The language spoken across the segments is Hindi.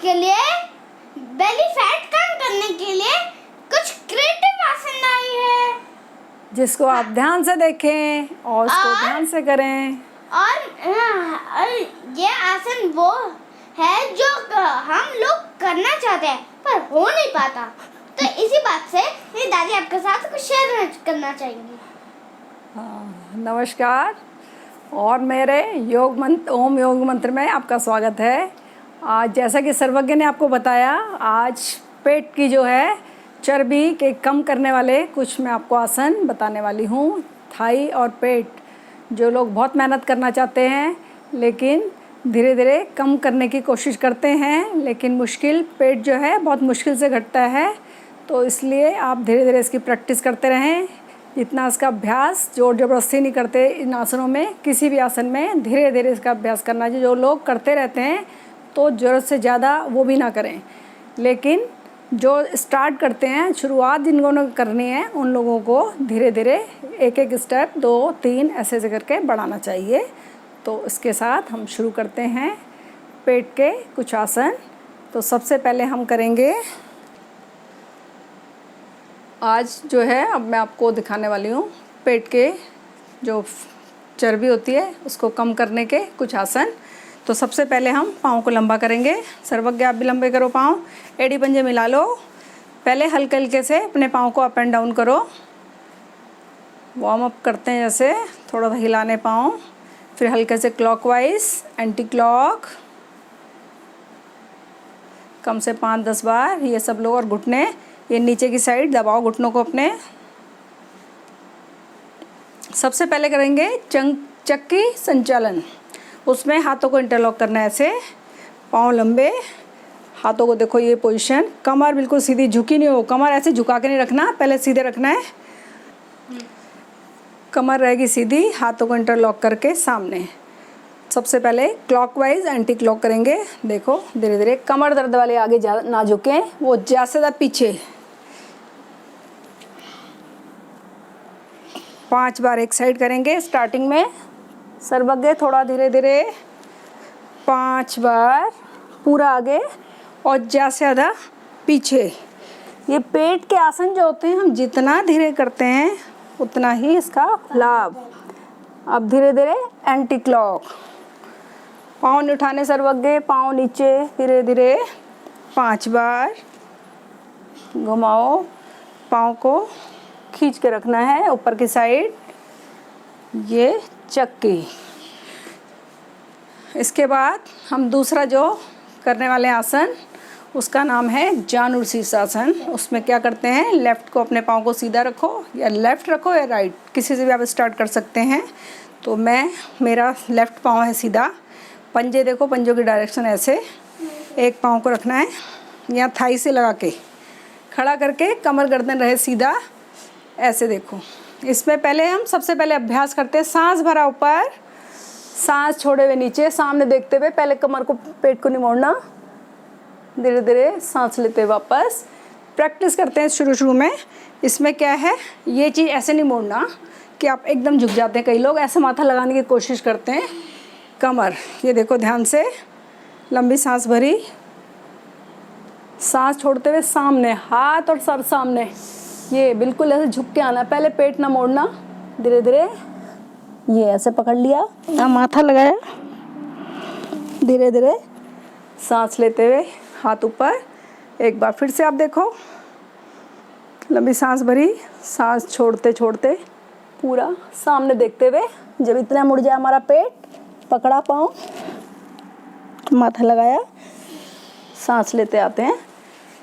के लिए, बेली फैट कम करने के लिए कुछ क्रिएटिव आसन आई है, जिसको आप ध्यान से देखें और उसको ध्यान से करें। और ये आसन वो है जो हम लोग करना चाहते हैं पर हो नहीं पाता। तो इसी बात से मेरी दादी आपके साथ कुछ शेयर करना चाहेंगी। नमस्कार, और मेरे ओम योग मंत्र में आपका स्वागत है। आज जैसा कि सर्वज्ञ ने आपको बताया, आज पेट की जो है चर्बी के कम करने वाले कुछ मैं आपको आसन बताने वाली हूँ। थाई और पेट, जो लोग बहुत मेहनत करना चाहते हैं लेकिन धीरे धीरे कम करने की कोशिश करते हैं, लेकिन मुश्किल पेट जो है बहुत मुश्किल से घटता है, तो इसलिए आप धीरे धीरे इसकी प्रैक्टिस करते रहें। जितना इसका अभ्यास, जोर ज़बरदस्ती नहीं करते इन आसनों में, किसी भी आसन में धीरे धीरे इसका अभ्यास करना चाहिए। जो लोग करते रहते हैं तो ज़रूरत से ज़्यादा वो भी ना करें, लेकिन जो स्टार्ट करते हैं, शुरुआत जिन लोगों ने करनी है उन लोगों को धीरे धीरे एक एक स्टेप 2-3 ऐसे ऐसे करके बढ़ाना चाहिए। तो इसके साथ हम शुरू करते हैं पेट के कुछ आसन। तो सबसे पहले हम करेंगे, आज जो है अब मैं आपको दिखाने वाली हूँ पेट के जो चर्बी होती है उसको कम करने के कुछ आसन। तो सबसे पहले हम पाँव को लंबा करेंगे। सर्वज्ञ आप भी लंबे करो पाँव, एड़ी पंजे मिला लो। पहले हल्के हल्के से अपने पाँव को अप एंड डाउन करो, वार्म अप करते हैं जैसे, थोड़ा सा हिलाने पाँव। फिर हल्के से क्लॉकवाइज, एंटी क्लॉक, कम से 5-10 बार ये सब लोग। और घुटने ये नीचे की साइड दबाओ घुटनों को अपने। सबसे पहले करेंगे चक्की संचालन। उसमें हाथों को इंटरलॉक करना है ऐसे, पाँव लंबे, हाथों को देखो ये पोजीशन, कमर बिल्कुल सीधी झुकी नहीं हो, कमर ऐसे झुका के नहीं रखना, पहले सीधे रखना है। कमर रहेगी सीधी, हाथों को इंटरलॉक करके सामने। सबसे पहले क्लॉकवाइज एंटी क्लॉक करेंगे। देखो धीरे धीरे, कमर दर्द वाले आगे ना झुकें, वो ज़्यादा से ज़्यादा पीछे। 5 बार एक साइड करेंगे स्टार्टिंग में। सर्वज्ञ थोड़ा धीरे धीरे, 5 बार पूरा आगे और ज़्यादा से ज़्यादा पीछे। ये पेट के आसन जो होते हैं, हम जितना धीरे करते हैं उतना ही इसका लाभ। अब धीरे धीरे एंटी क्लॉक, पाँव नहीं उठाने सर्वज्ञ, पाँव नीचे, धीरे धीरे 5 बार घुमाओ। पाँव को खींच के रखना है ऊपर की साइड, ये चक्की। इसके बाद हम दूसरा जो करने वाले आसन, उसका नाम है जानुर शीर्षासन। उसमें क्या करते हैं, लेफ़्ट को, अपने पाँव को सीधा रखो, या लेफ़्ट रखो या राइट, किसी से भी आप स्टार्ट कर सकते हैं। तो मेरा लेफ़्ट पाँव है सीधा, पंजे देखो, पंजों की डायरेक्शन ऐसे, एक पाँव को रखना है यहाँ थाई से लगा के, खड़ा करके कमर गर्दन रहे सीधा, ऐसे देखो। इसमें पहले हम सबसे पहले अभ्यास करते हैं, सांस भरा ऊपर, सांस छोड़े हुए नीचे, सामने देखते हुए। पहले कमर को, पेट को नहीं मोड़ना, धीरे धीरे सांस लेते हुए वापस। प्रैक्टिस करते हैं शुरू में। इसमें क्या है, ये चीज़ ऐसे नहीं मोड़ना कि आप एकदम झुक जाते हैं। कई लोग ऐसे माथा लगाने की कोशिश करते हैं। कमर, ये देखो ध्यान से, लंबी सांस भरी, सांस छोड़ते हुए सामने, हाथ और सर सामने, ये बिल्कुल ऐसे झुक के आना। पहले पेट ना मोड़ना, धीरे धीरे ये ऐसे पकड़ लिया, अब माथा लगाया, धीरे धीरे सांस लेते हुए हाथ ऊपर। एक बार फिर से आप देखो, लंबी सांस भरी, सांस छोड़ते छोड़ते पूरा सामने देखते हुए। जब इतना मुड़ जाए हमारा पेट, पकड़ा पाँव, माथा लगाया, सांस लेते आते हैं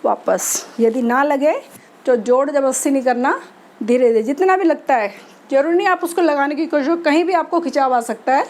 वापस। यदि ना लगे तो जोर ज़बरदस्ती नहीं करना, धीरे धीरे जितना भी लगता है, जरूरी नहीं आप उसको लगाने की कोशिश, कहीं भी आपको खिंचाव आ सकता है।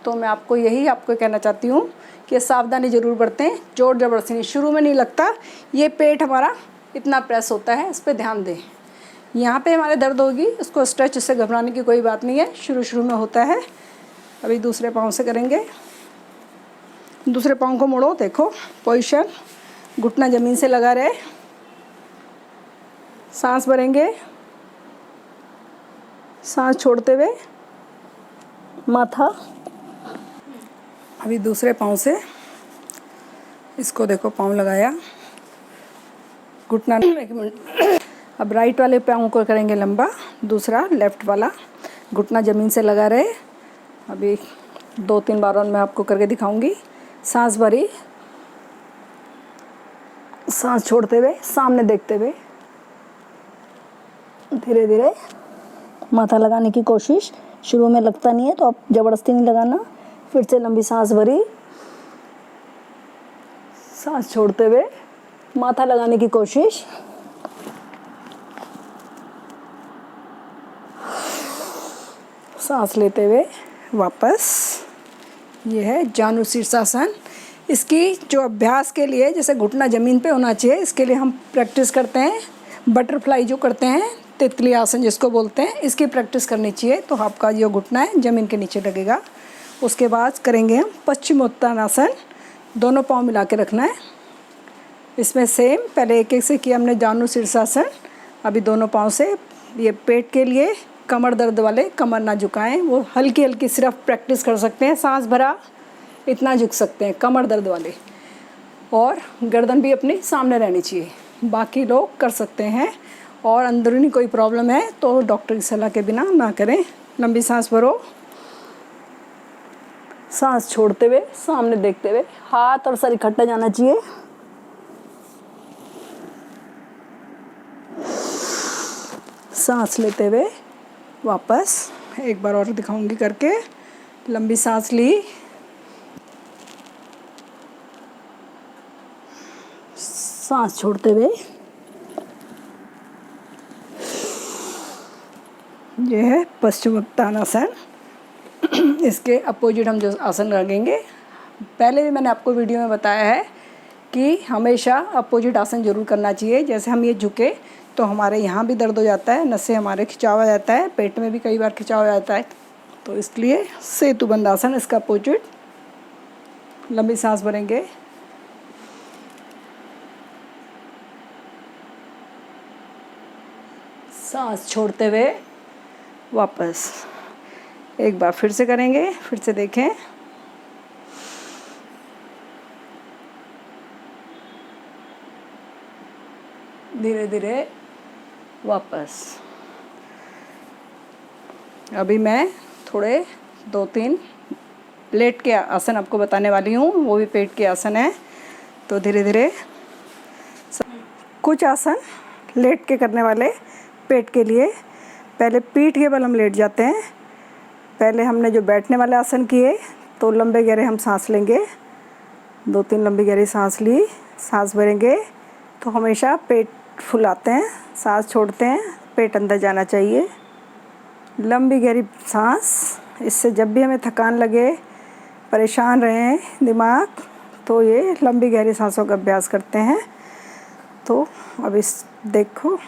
तो मैं आपको कहना चाहती हूँ कि सावधानी ज़रूर बरतें, जोर ज़बरदस्ती नहीं। शुरू में नहीं लगता, ये पेट हमारा इतना प्रेस होता है, इस पर ध्यान दें। यहाँ पे हमारे दर्द होगी, उसको स्ट्रेच, इससे घबराने की कोई बात नहीं है, शुरू में होता है। अभी दूसरे पाँव से करेंगे। दूसरे पाँव को मोड़ो, देखो पोजीशन, घुटना ज़मीन से लगा रहे, सांस भरेंगे, सांस छोड़ते हुए माथा। अभी दूसरे पाँव से इसको देखो पाँव लगाया, घुटना, एक मिनट। अब राइट वाले पाँव को करेंगे लंबा, दूसरा लेफ्ट वाला घुटना ज़मीन से लगा रहे। अभी 2-3 बार और मैं आपको करके दिखाऊंगी। सांस भरी, सांस छोड़ते हुए, सामने देखते हुए धीरे धीरे माथा लगाने की कोशिश। शुरू में लगता नहीं है तो आप ज़बरदस्ती नहीं लगाना। फिर से लंबी सांस भरी, सांस छोड़ते हुए माथा लगाने की कोशिश। सांस लेते हुए वापस। ये है जानु शीर्षासन। इसकी जो अभ्यास के लिए जैसे घुटना ज़मीन पे होना चाहिए, इसके लिए हम प्रैक्टिस करते हैं बटरफ्लाई जो करते हैं, तितली आसन जिसको बोलते हैं, इसकी प्रैक्टिस करनी चाहिए। तो आपका जो घुटना है ज़मीन के नीचे लगेगा। उसके बाद करेंगे हम पश्चिमोत्तानासन। दोनों पाँव मिला के रखना है। इसमें सेम पहले एक एक से किया हमने जानु शीर्षासन। अभी दोनों पाँव से, ये पेट के लिए कमर दर्द वाले कमर ना झुकाएं, वो हल्की हल्की सिर्फ प्रैक्टिस कर सकते हैं। सांस भरा इतना झुक सकते हैं कमर दर्द वाले, और गर्दन भी अपनी सामने रहनी चाहिए। बाकी लोग कर सकते हैं। और अंदरूनी कोई प्रॉब्लम है तो डॉक्टर की सलाह के बिना ना करें। लंबी सांस भरो, सांस छोड़ते हुए सामने देखते हुए, हाथ और सर इकट्ठा जाना चाहिए। सांस लेते हुए वापस। एक बार और दिखाऊंगी करके। लंबी सांस ली, सांस छोड़ते हुए। यह है पश्चिमोत्तानासन। इसके अपोजिट हम जो आसन लगेंगे, पहले भी मैंने आपको वीडियो में बताया है कि हमेशा अपोजिट आसन जरूर करना चाहिए। जैसे हम ये झुके तो हमारे यहाँ भी दर्द हो जाता है, नसें हमारे खिंचाव हो जाता है, पेट में भी कई बार खिंचाव हो जाता है। तो इसलिए सेतुबंध आसन इसका अपोजिट। लंबी सांस भरेंगे, सांस छोड़ते हुए वापस। एक बार फिर से करेंगे, फिर से देखें। धीरे धीरे वापस। अभी मैं थोड़े 2-3 लेट के आसन आपको बताने वाली हूँ, वो भी पेट के आसन है। तो धीरे धीरे कुछ आसन लेट के करने वाले पेट के लिए। पहले पीठ के बल हम लेट जाते हैं। पहले हमने जो बैठने वाले आसन किए तो लंबे गहरे हम सांस लेंगे। 2-3 लंबी गहरी सांस ली, सांस भरेंगे तो हमेशा पेट फुलाते हैं, सांस छोड़ते हैं, पेट अंदर जाना चाहिए। लंबी गहरी सांस। इससे जब भी हमें थकान लगे, परेशान रहें दिमाग, तो ये लंबी गहरी सांसों का अभ्यास करते हैं। तो अब इस देखो,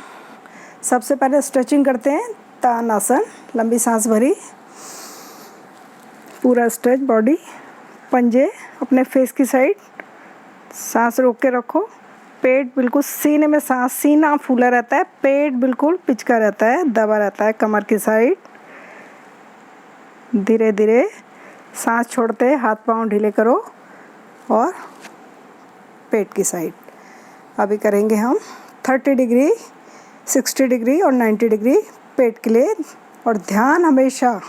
सबसे पहले स्ट्रेचिंग करते हैं तानासन। लंबी सांस भरी, पूरा स्ट्रेच बॉडी, पंजे अपने फेस की साइड, सांस रोक के रखो। पेट बिल्कुल सीने में, सांस सीना फूला रहता है, पेट बिल्कुल पिचका रहता है, दबा रहता है कमर की साइड। धीरे धीरे सांस छोड़ते हाथ पांव ढीले करो और पेट की साइड। अभी करेंगे हम 30 डिग्री, 60 डिग्री और 90 डिग्री पेट के लिए। और ध्यान हमेशा,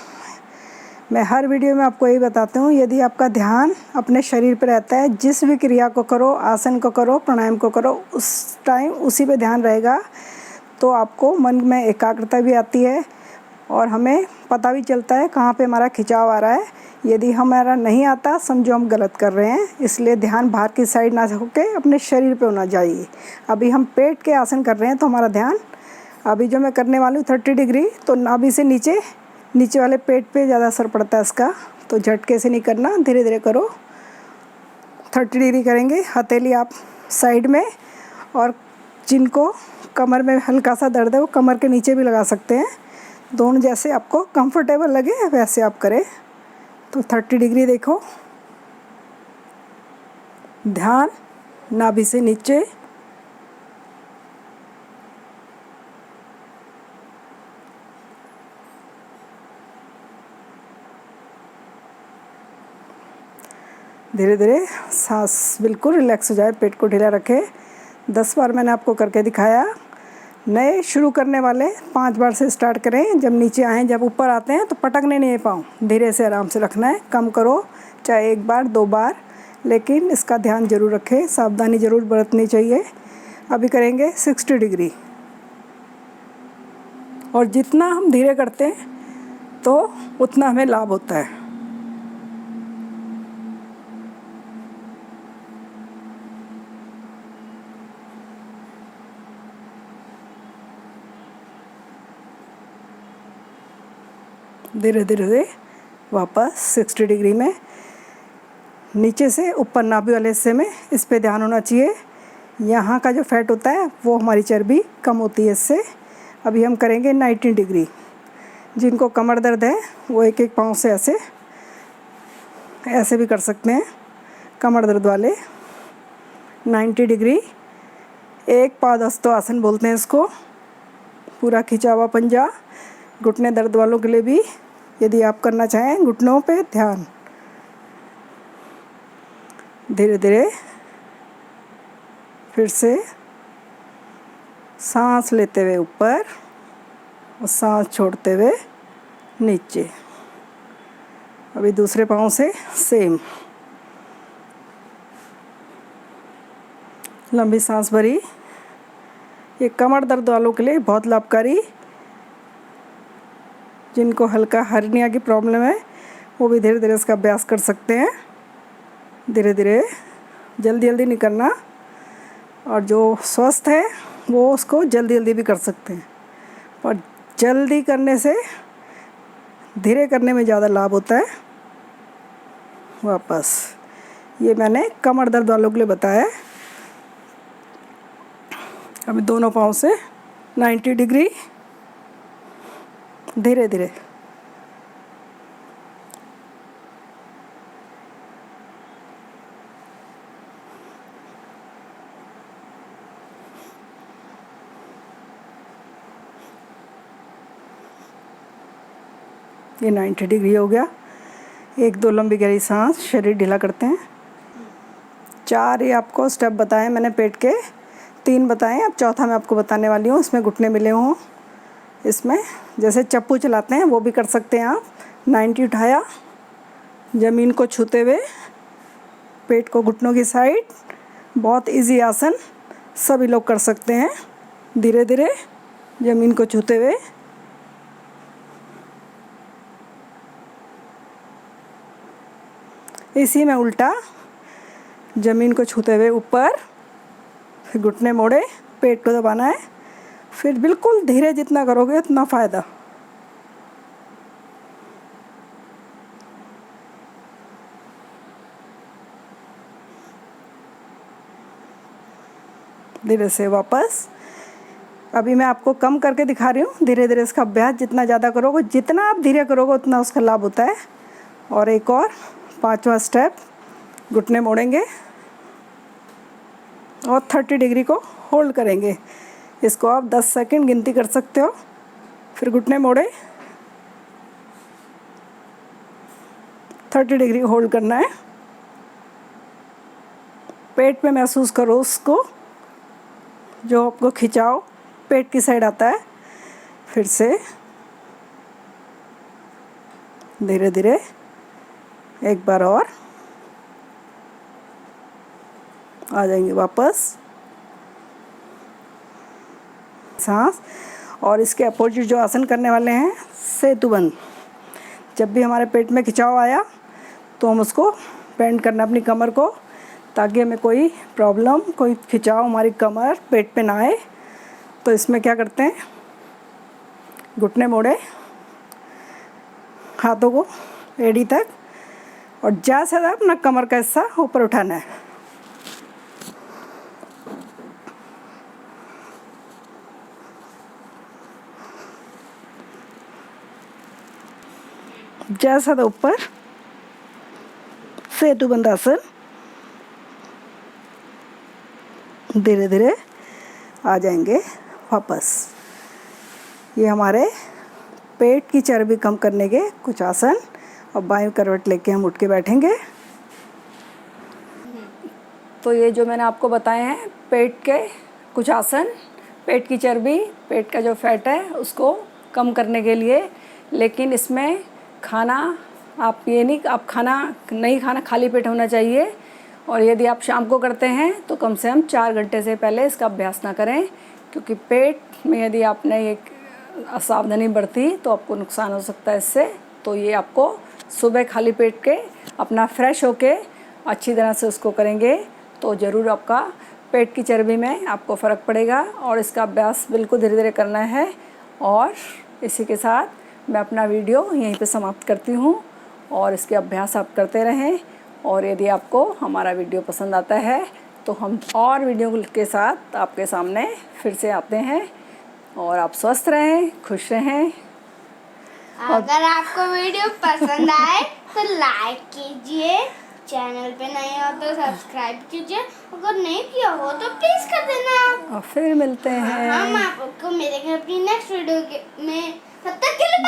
मैं हर वीडियो में आपको यही बताती हूँ, यदि आपका ध्यान अपने शरीर पर रहता है, जिस भी क्रिया को करो, आसन को करो, प्राणायाम को करो, उस टाइम उसी पे ध्यान रहेगा तो आपको मन में एकाग्रता भी आती है और हमें पता भी चलता है कहाँ पे हमारा खिंचाव आ रहा है। यदि हमारा नहीं आता, समझो हम गलत कर रहे हैं। इसलिए ध्यान बाहर की साइड ना होके अपने शरीर पे होना चाहिए। अभी हम पेट के आसन कर रहे हैं तो हमारा ध्यान, अभी जो मैं करने वाली हूँ 30 डिग्री, तो नाभि से नीचे, नीचे वाले पेट पे ज़्यादा असर पड़ता है इसका, तो झटके से नहीं करना, धीरे धीरे करो। 30 डिग्री करेंगे। हथेली आप साइड में, और जिनको कमर में हल्का सा दर्द है वो कमर के नीचे भी लगा सकते हैं। दोनों जैसे आपको कंफर्टेबल लगे वैसे आप करें। तो 30 डिग्री देखो, ध्यान नाभि से नीचे, धीरे धीरे सांस बिल्कुल रिलैक्स हो जाए, पेट को ढीला रखें। 10 बार मैंने आपको करके दिखाया। नए शुरू करने वाले 5 बार से स्टार्ट करें। जब नीचे आएँ, जब ऊपर आते हैं तो पटकने नहीं पाँव, धीरे से आराम से रखना है। कम करो, चाहे 1 बार 2 बार, लेकिन इसका ध्यान ज़रूर रखें, सावधानी ज़रूर बरतनी चाहिए। अभी करेंगे 60 डिग्री, और जितना हम धीरे करते हैं तो उतना हमें लाभ होता है। धीरे धीरे वापस 60 डिग्री में, नीचे से ऊपर नाभि वाले हिस्से में, इस पे ध्यान होना चाहिए। यहाँ का जो फैट होता है वो हमारी चर्बी कम होती है इससे। अभी हम करेंगे 90 डिग्री। जिनको कमर दर्द है वो एक एक पाँव से ऐसे ऐसे भी कर सकते हैं, कमर दर्द वाले। 90 डिग्री, एक पादहस्तो आसन बोलते हैं इसको। पूरा खिंचा हुआ पंजा, घुटने दर्द वालों के लिए भी, यदि आप करना चाहें, घुटनों पे ध्यान। धीरे धीरे फिर से सांस लेते हुए ऊपर और सांस छोड़ते हुए नीचे। अभी दूसरे पाँव से सेम, लंबी सांस भरी। ये कमर दर्द वालों के लिए बहुत लाभकारी। जिनको हल्का हर्निया की प्रॉब्लम है वो भी धीरे धीरे इसका अभ्यास कर सकते हैं। धीरे धीरे, जल्दी जल्दी नहीं करना, और जो स्वस्थ है वो उसको जल्दी जल्दी भी कर सकते हैं, पर जल्दी करने से धीरे करने में ज़्यादा लाभ होता है। वापस, ये मैंने कमर दर्द वालों के लिए बताया है। अभी दोनों पाँव से 90 डिग्री, धीरे धीरे। ये 90 डिग्री हो गया। 1-2 लंबी गहरी सांस, शरीर ढीला करते हैं। 4 ये आपको स्टेप बताए मैंने पेट के, 3 बताएं, अब चौथा मैं आपको बताने वाली हूँ। इसमें घुटने मिले हों, इसमें जैसे चप्पू चलाते हैं वो भी कर सकते हैं आप। 90 उठाया, ज़मीन को छूते हुए, पेट को घुटनों की साइड। बहुत इजी आसन, सभी लोग कर सकते हैं। धीरे धीरे ज़मीन को छूते हुए। इसी में उल्टा, ज़मीन को छूते हुए ऊपर, फिर घुटने मोड़े, पेट को दबाना है। फिर बिल्कुल धीरे, जितना करोगे उतना फ़ायदा। धीरे से वापस। अभी मैं आपको कम करके दिखा रही हूँ। धीरे धीरे इसका अभ्यास जितना ज़्यादा करोगे, जितना आप धीरे करोगे उतना उसका लाभ होता है। और एक और 5वां स्टेप, घुटने मोड़ेंगे और 30 डिग्री को होल्ड करेंगे। इसको आप 10 सेकंड गिनती कर सकते हो। फिर घुटने मोड़े, 30 डिग्री होल्ड करना है। पेट पे महसूस करो उसको, जो आपको खिंचाव पेट की साइड आता है। फिर से धीरे धीरे एक बार और आ जाएंगे वापस। सांस, और इसके अपोजिट जो आसन करने वाले हैं, सेतुबंद। जब भी हमारे पेट में खिंचाव आया तो हम उसको बेंड करना अपनी कमर को, ताकि हमें कोई प्रॉब्लम, कोई खिंचाव हमारी कमर पेट पे ना आए। तो इसमें क्या करते हैं, घुटने मोड़े, हाथों को एड़ी तक, और ज़्यादा से ज़्यादा अपना कमर का हिस्सा ऊपर उठाना है। ज़्यादा से ज़्यादा ऊपर, सेतुबंद आसन। धीरे धीरे आ जाएंगे वापस। ये हमारे पेट की चर्बी कम करने के कुछ आसन। और बाएं करवट लेके हम उठ के बैठेंगे। तो ये जो मैंने आपको बताए हैं पेट के कुछ आसन, पेट की चर्बी, पेट का जो फैट है उसको कम करने के लिए। लेकिन इसमें खाना आप ये नहीं, आप खाना नहीं खाना, खाली पेट होना चाहिए। और यदि आप शाम को करते हैं तो कम से कम 4 घंटे से पहले इसका अभ्यास ना करें, क्योंकि पेट में यदि आपने एक असावधानी बरती तो आपको नुकसान हो सकता है इससे। तो ये आपको सुबह खाली पेट के अपना फ्रेश होके अच्छी तरह से उसको करेंगे तो ज़रूर आपका पेट की चर्बी में आपको फ़र्क पड़ेगा। और इसका अभ्यास बिल्कुल धीरे धीरे करना है। और इसी के साथ मैं अपना वीडियो यहीं पे समाप्त करती हूँ और इसके अभ्यास आप करते रहें। और यदि आपको हमारा वीडियो पसंद आता है तो हम और वीडियो के साथ आपके सामने फिर से आते हैं। और आप स्वस्थ रहें, खुश रहें। अगर आपको वीडियो पसंद आए तो लाइक कीजिए, चैनल पे नए हो तो सब्सक्राइब कीजिए, अगर नहीं किया हो तो प्लीज कर देना। और फिर मिलते हैं। हम आपको मेरे घर की नेक्स्ट वीडियो में, तब तक के लिए